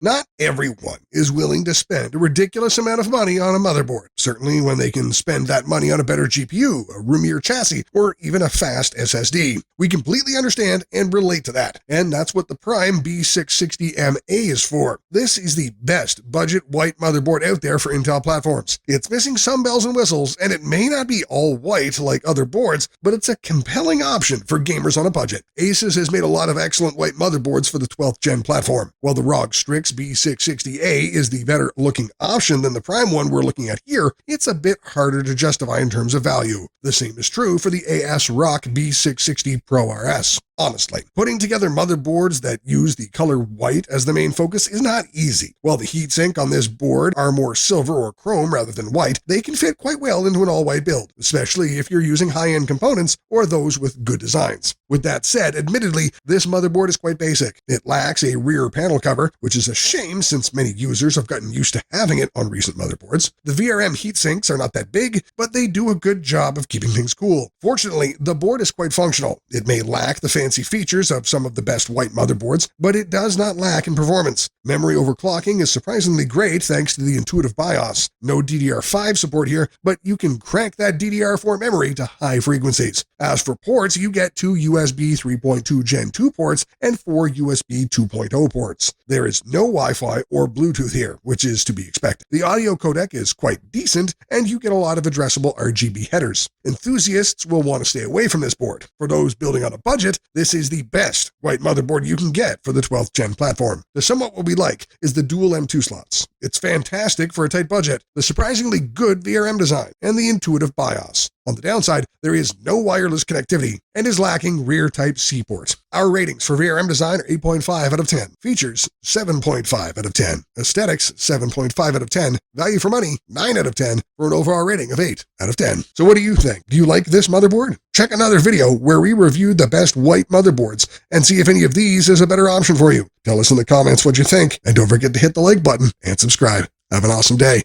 Not everyone is willing to spend a ridiculous amount of money on a motherboard, certainly when they can spend that money on a better GPU, a roomier chassis, or even a fast SSD. We completely understand and relate to that, and that's what the Prime B660M-A is for. This is the best budget white motherboard out there for Intel platforms. It's missing some bells and whistles, and it may not be all white like other boards, but it's a compelling option for gamers on a budget. ASUS has made a lot of excellent white motherboards for the 12th gen platform. While the ROG Strix B660A is the better looking option than the Prime one we're looking at here, it's a bit harder to justify in terms of value. The same is true for the ASRock B660 Pro RS. Honestly, putting together motherboards that use the color white as the main focus is not easy. While the heatsink on this board are more silver or chrome rather than white, they can fit quite well into an all-white build, especially if you're using high-end components or those with good designs. With that said, admittedly, this motherboard is quite basic. It lacks a rear panel cover, which is a shame since many users have gotten used to having it on recent motherboards. The VRM heatsinks are not that big, but they do a good job of keeping things cool. Fortunately, the board is quite functional. It may lack the fancy features of some of the best white motherboards, but it does not lack in performance. Memory overclocking is surprisingly great thanks to the intuitive BIOS. No DDR5 support here, but you can crank that DDR4 memory to high frequencies. As for ports, you get 2 USB 3.2 Gen 2 ports and 4 USB 2.0 ports. There is no Wi-Fi or Bluetooth here, which is to be expected. The audio codec is quite decent, and you get a lot of addressable RGB headers. Enthusiasts will want to stay away from this board. For those building on a budget, this is the best white motherboard you can get for the 12th gen platform. To sum up what we like is the dual M2 slots. It's fantastic for a tight budget, the surprisingly good VRM design, and the intuitive BIOS. On the downside, there is no wireless connectivity and is lacking rear Type-C port. Our ratings for VRM design are 8.5 out of 10. Features, 7.5 out of 10. Aesthetics, 7.5 out of 10. Value for money, 9 out of 10, for an overall rating of 8 out of 10. So what do you think? Do you like this motherboard? Check another video where we reviewed the best white motherboards and see if any of these is a better option for you. Tell us in the comments what you think, and don't forget to hit the like button and subscribe. Have an awesome day.